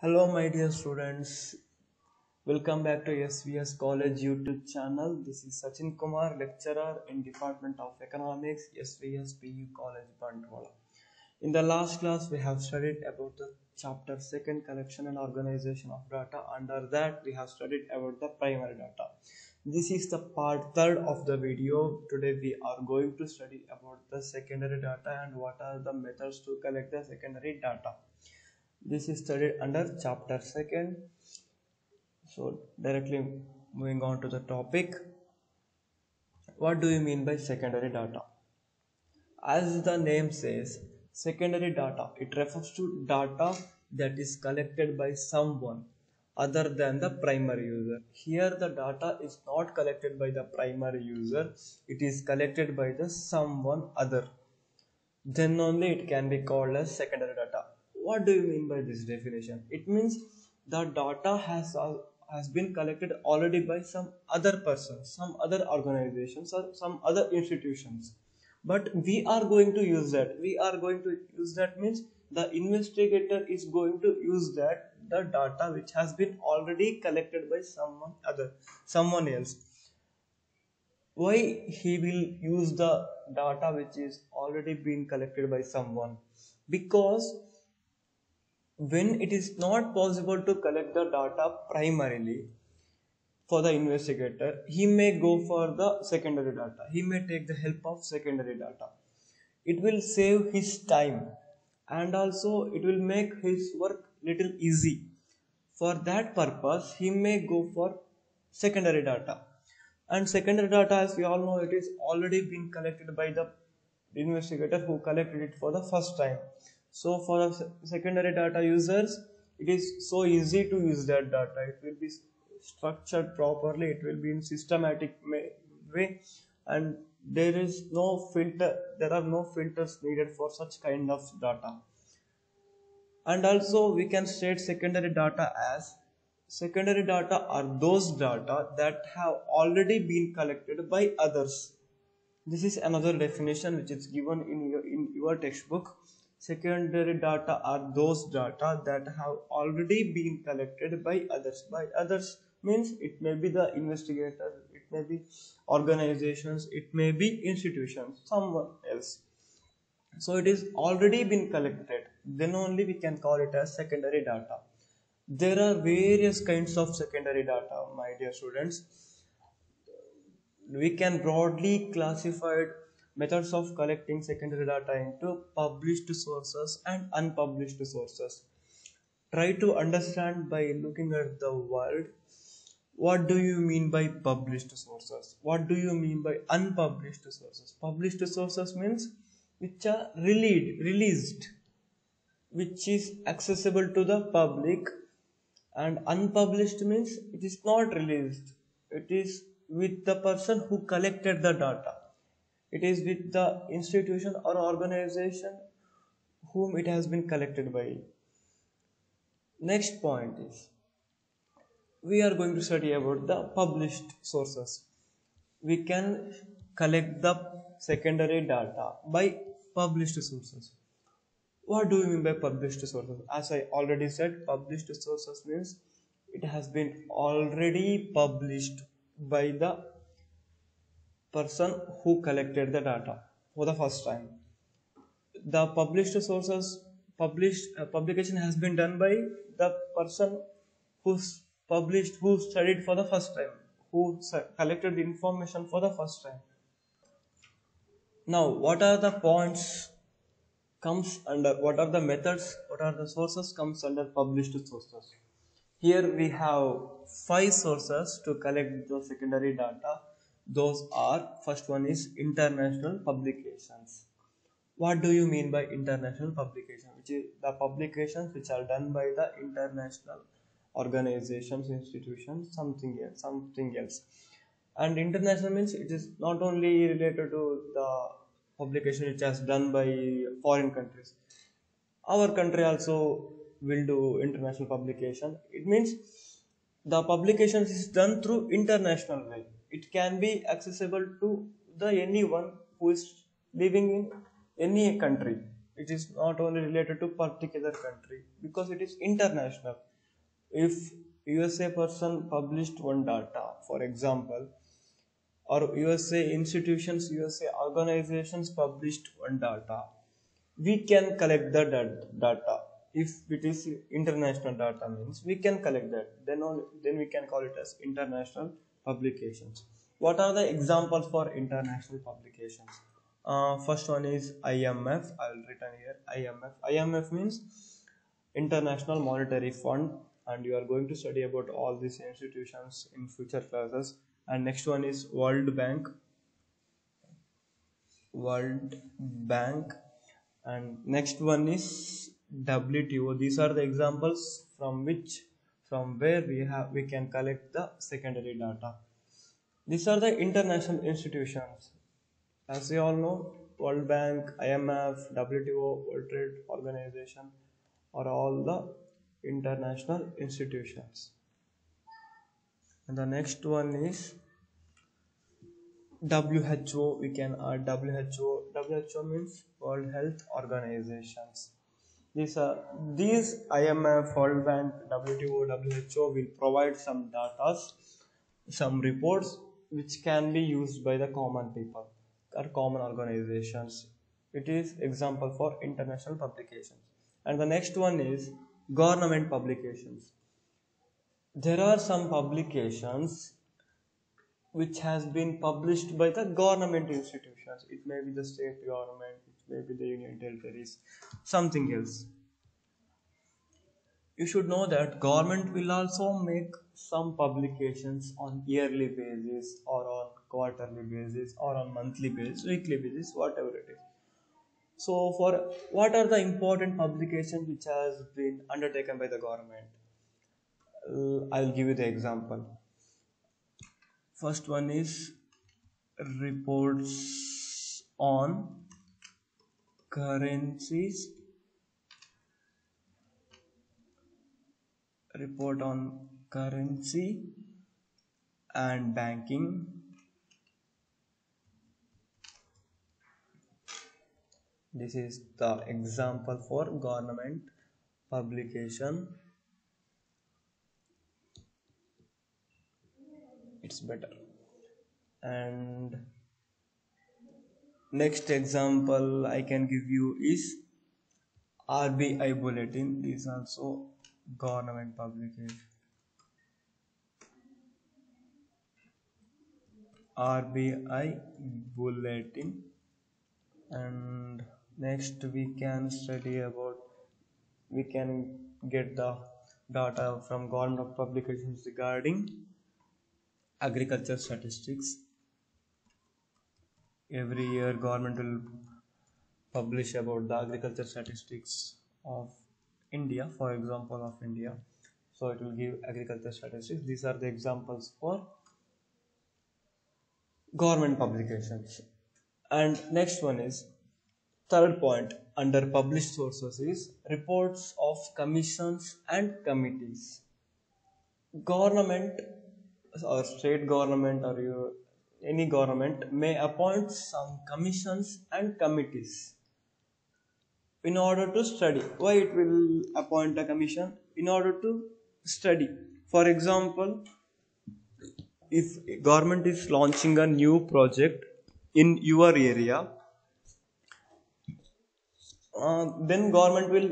Hello, my dear students. Welcome back to SVS College YouTube channel. This is Sachin Kumar, lecturer in Department of Economics, SVS PU College, Bantwala. In the last class, we have studied about the chapter 2nd, collection and organization of data. Under that, we have studied about the primary data. This is the part 3rd of the video. Today, we are going to study about the secondary data and what are the methods to collect the secondary data. This is studied under chapter 2nd. So directly moving on to the topic. What do you mean by secondary data? As the name says, secondary data, it refers to data that is collected by someone other than the primary user. Here the data is not collected by the primary user, it is collected by the someone other. Then only it can be called as secondary data. What do you mean by this definition? It means the data has been collected already by some other person, some other organizations or some other institutions. But we are going to use that. We are going to use that means the investigator is going to use that the data which has been already collected by someone else. Why he will use the data which is already been collected by someone? Because when it is not possible to collect the data primarily for the investigator, he may go for the secondary data. He may take the help of secondary data. It will save his time and also it will make his work little easy. For that purpose, he may go for secondary data. And secondary data, as we all know, it is already been collected by the investigator who collected it for the first time. So for the secondary data users, it is so easy to use that data. It will be structured properly, it will be in systematic way, and there are no filters needed for such kind of data. And also we can state secondary data as secondary data are those data that have already been collected by others. This is another definition which is given in your textbook. Secondary data are those data that have already been collected by others. By others means it may be the investigator, it may be organizations, it may be institutions, someone else. So it is already been collected, then only we can call it as secondary data. There are various kinds of secondary data, my dear students. We can broadly classify methods of collecting secondary data into published sources and unpublished sources. Try to understand by looking at the word. What do you mean by published sources? What do you mean by unpublished sources? Published sources means which are released, which is accessible to the public, and unpublished means it is not released. It is with the person who collected the data. It is with the institution or organization whom it has been collected by. Next point is we are going to study about the published sources. We can collect the secondary data by published sources. What do you mean by published sources? As I already said, published sources means it has been already published by the person who collected the data for the first time. The published sources publication has been done by the person who studied for the first time, who collected the information for the first time. Now, what are the points comes under, what are the methods, what are the sources comes under published sources? Here we have 5 sources to collect the secondary data. Those are, first one is international publications. What do you mean by international publication? Which is the publications which are done by the international organizations, institutions, something else. And international means it is not only related to the publication which is done by foreign countries. Our country also will do international publication. It means the publication is done through international way. It can be accessible to the anyone who is living in any country. It is not only related to particular country because it is international. If USA person published one data, for example, or USA institutions, USA organizations published one data, we can collect the data. If it is international data, means we can collect that, then we can call it as international publications. What are the examples for international publications? First one is IMF. I will written here IMF. IMF means International Monetary Fund, and you are going to study about all these institutions in future classes. And next one is World Bank. World Bank. And next one is WTO. These are the examples from where we can collect the secondary data. These are the international institutions. As you all know, World Bank, IMF, WTO, World Trade Organization are all the international institutions. And the next one is WHO. We can add WHO. WHO means World Health Organizations. These IMF, World Bank, WTO, WHO will provide some data, some reports which can be used by the common people or common organizations. It is example for international publications. And the next one is government publications. There are some publications which has been published by the government institutions. It may be the state government, it may be the union territories, something else. You should know that government will also make some publications on yearly basis or on quarterly basis or on monthly basis, weekly basis, whatever it is. So for what are the important publications which has been undertaken by the government? I will give you the example. First one is reports on currencies, report on currency and banking. This is the example for government publication. It's better. And next example I can give you is RBI bulletin. This is also government publication. RBI bulletin. And next we can get the data from government publications regarding agriculture statistics. Every year government will publish about the agriculture statistics of India, for example of India. So it will give agriculture statistics. These are the examples for government publications. And next one is third point under published sources is reports of commissions and committees. Government or state government or any government may appoint some commissions and committees in order to study. Why it will appoint a commission? In order to study. For example, if government is launching a new project in your area, then government will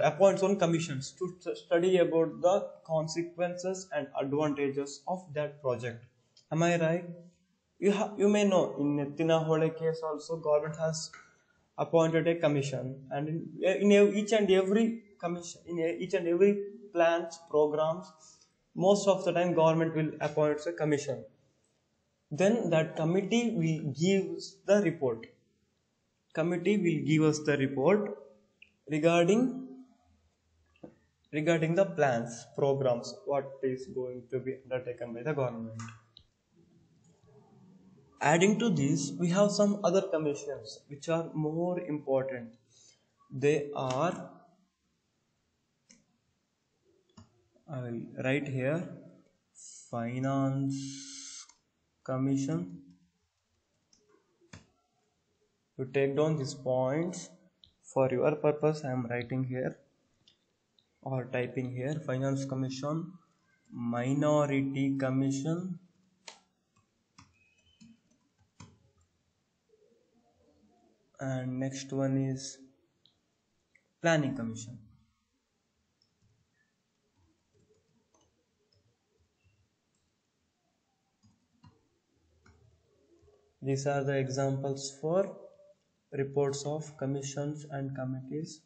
appoint some commissions to study about the consequences and advantages of that project. Am I right? You may know in Tinahole case also government has appointed a commission, and in each and every commission, in each and every plans programs, most of the time government will appoint a commission. Then that committee will give the report. Committee will give us the report regarding the plans, programs, what is going to be undertaken by the government. Adding to this, we have some other commissions which are more important. They are, I will write here, Finance Commission. To take down these points for your purpose, I am writing here. or typing here Finance Commission, Minority Commission, and next one is Planning Commission. These are the examples for reports of commissions and committees.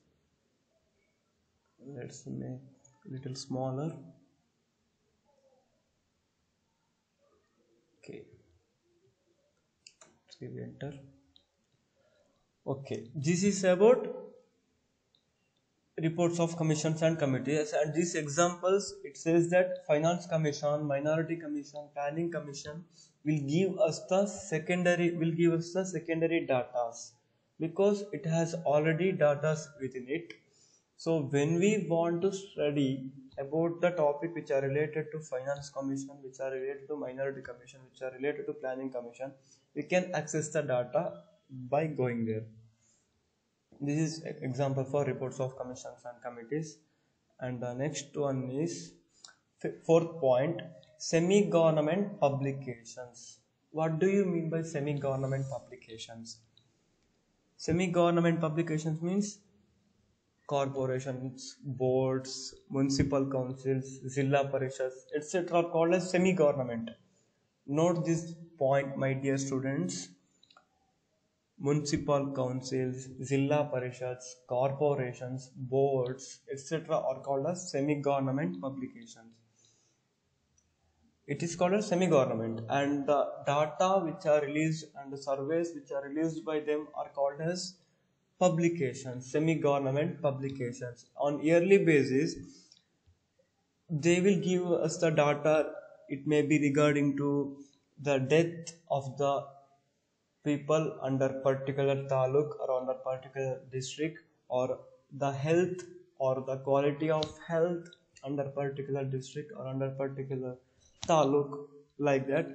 Let's make a little smaller. Okay, let's give enter. Okay, this is about reports of commissions and committees, and these examples, it says that Finance Commission, Minority Commission, Planning Commission will give us the secondary data, because it has already data within it. So when we want to study about the topic which are related to Finance Commission, which are related to Minority Commission, which are related to Planning Commission, we can access the data by going there. This is example for reports of commissions and committees. And the next one is fourth point, semi-government publications. What do you mean by semi-government publications? Semi-government publications means corporations, boards, municipal councils, Zilla Parishads, etc. are called as semi-government. Note this point, my dear students. Municipal councils, Zilla Parishads, corporations, boards, etc. are called as semi-government publications. It is called as semi-government, and the data which are released and the surveys which are released by them are called as publications, semi-government publications. On yearly basis, they will give us the data. It may be regarding to the death of the people under particular taluk or under particular district, or the health or the quality of health under particular district or under particular taluk, like that.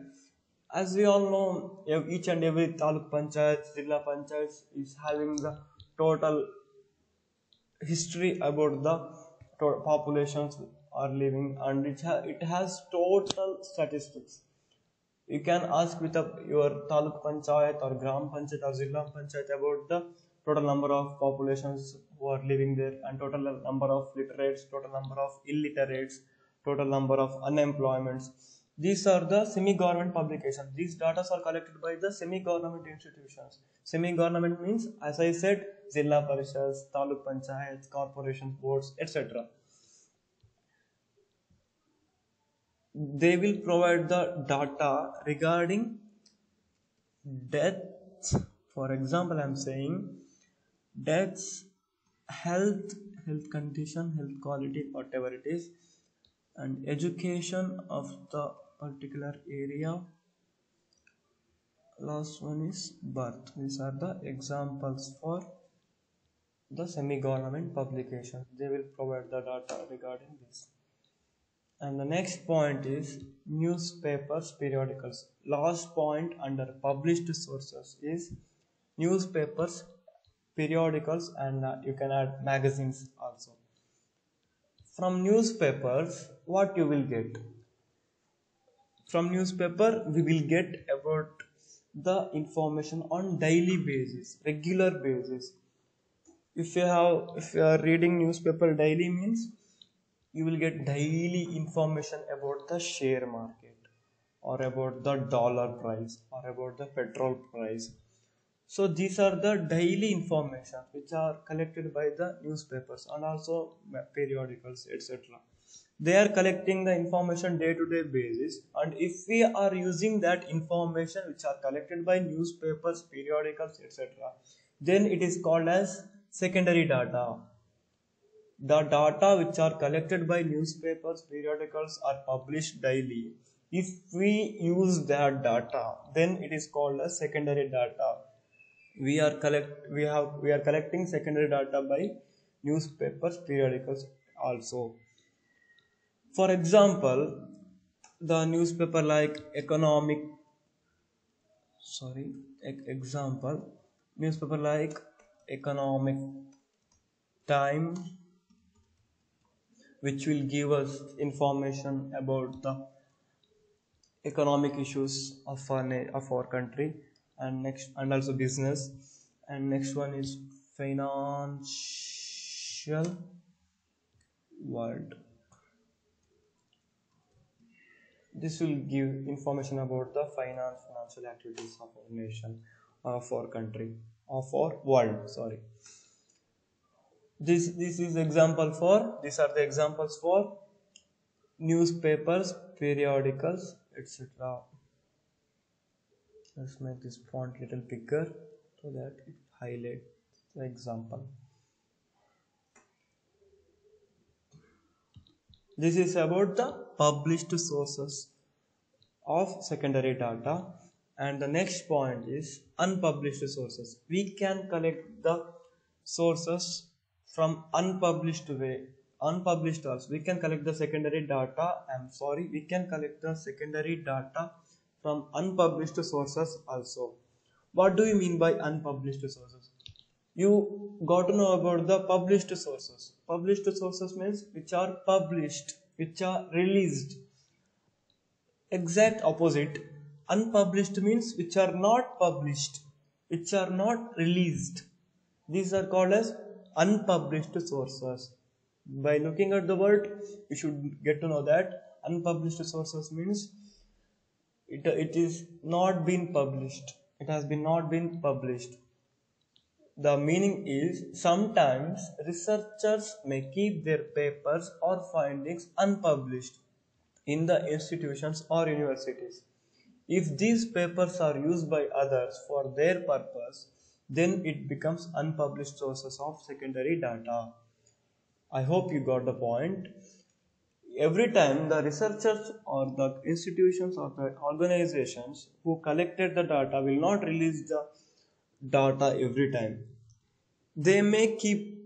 As we all know, each and every taluk panchayat, Zilla panchayat is having the total history about the populations are living, and it has total statistics. You can ask with your taluk panchayat or gram panchayat or zilla panchayat about the total number of populations who are living there, and total number of literates, total number of illiterates, total number of unemployments. These are the semi-government publications. These data are collected by the semi-government institutions. Semi-government means, as I said, Zilla Parishads, Taluk Panchayats, corporations, boards, etc. They will provide the data regarding deaths. For example, I am saying deaths, health condition, health quality, whatever it is, and education of the particular area. Last one is birth. These are the examples for the semi-government publication. They will provide the data regarding this. And the next point is newspapers, periodicals. Last point under published sources is newspapers, periodicals, and you can add magazines also. From newspapers, what you will get? From newspaper, we will get about the information on daily basis, regular basis. If you are reading newspaper daily, means you will get daily information about the share market, or about the dollar price, or about the petrol price. So these are the daily information which are collected by the newspapers and also periodicals, etc. They are collecting the information day-to-day basis, and if we are using that information which are collected by newspapers, periodicals, etc., then it is called as secondary data. The data which are collected by newspapers, periodicals are published daily. If we use that data, then it is called as secondary data. We are collecting secondary data by newspapers, periodicals also. For example, the newspaper like newspaper like Economic Time, which will give us information about the economic issues of our country, and next, and also business. And next one is financial world. This will give information about the financial activities of our nation, of our country, of our world. Sorry. This is example for, these are the examples for newspapers, periodicals, etc. Let's make this font little bigger so that it highlights the example. This is about the published sources of secondary data. And the next point is unpublished sources. We can collect the sources from unpublished way. Unpublished also. We can collect the secondary data. We can collect the secondary data from unpublished sources also. What do you mean by unpublished sources? You got to know about the published sources. Published sources means which are published, which are released. Exact opposite, unpublished means which are not published, which are not released. These are called as unpublished sources. By looking at the word, you should get to know that unpublished sources means it is not been published. It has been not been published. The meaning is sometimes researchers may keep their papers or findings unpublished in the institutions or universities. If these papers are used by others for their purpose, then it becomes unpublished sources of secondary data. I hope you got the point. Every time the researchers or the institutions or the organizations who collected the data will not release the data every time. They may keep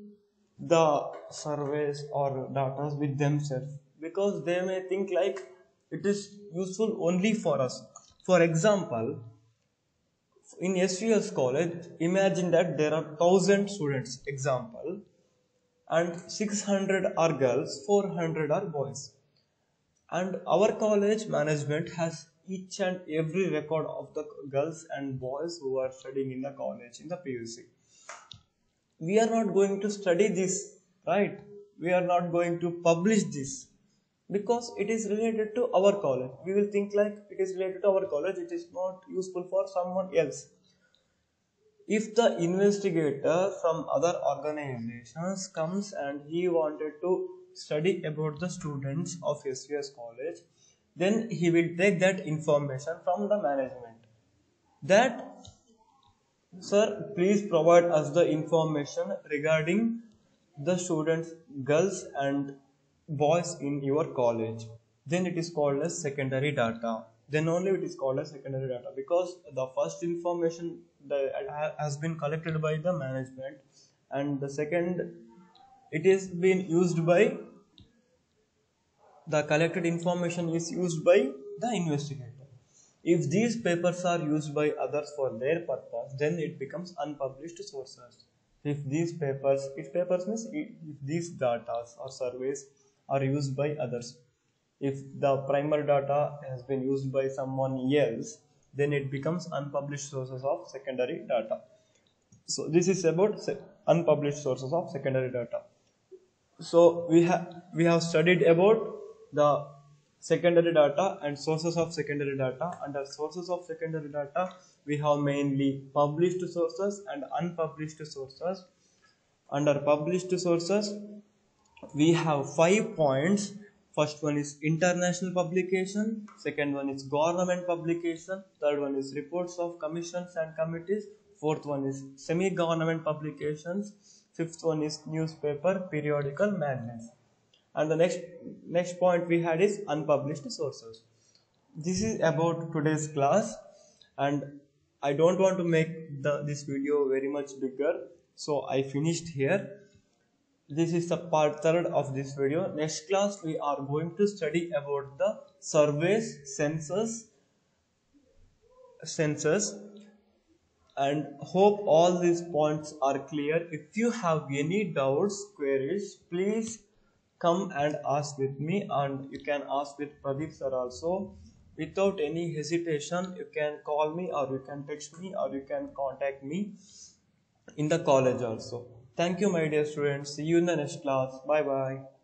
the surveys or data with themselves because they may think like it is useful only for us. For example, in SVS college, imagine that there are 1000 students, example, and 600 are girls, 400 are boys. And our college management has each and every record of the girls and boys who are studying in the college in the PUC. We are not going to study this, right? We are not going to publish this because it is related to our college. We will think like it is related to our college, it is not useful for someone else. If the investigator from other organizations comes and he wanted to study about the students of SVS college, then he will take that information from the management that, sir, please provide us the information regarding the students, girls and boys in your college. Then it is called as secondary data. Then only it is called as secondary data because the first information that has been collected by the management, and the second, it is been used by the collected information is used by the investigator. If these papers are used by others for their purpose, then it becomes unpublished sources. If these papers means if these data or surveys are used by others, if the primary data has been used by someone else, then it becomes unpublished sources of secondary data. So this is about unpublished sources of secondary data. So we have studied about the secondary data and sources of secondary data. Under sources of secondary data, we have mainly published sources and unpublished sources. Under published sources, we have 5 points. First one is international publication, second one is government publication, third one is reports of commissions and committees, fourth one is semi-government publications, fifth one is newspaper, periodical, magazines. And the next point we had is unpublished sources. This is about today's class, and I don't want to make this video very much bigger, so I finished here. This is the part 3rd of this video. Next class we are going to study about the surveys, census, and hope all these points are clear. If you have any doubts, queries, please come and ask with me, and you can ask with Pradeep sir also. Without any hesitation, you can call me, or you can text me, or you can contact me in the college also. Thank you, my dear students. See you in the next class. Bye bye.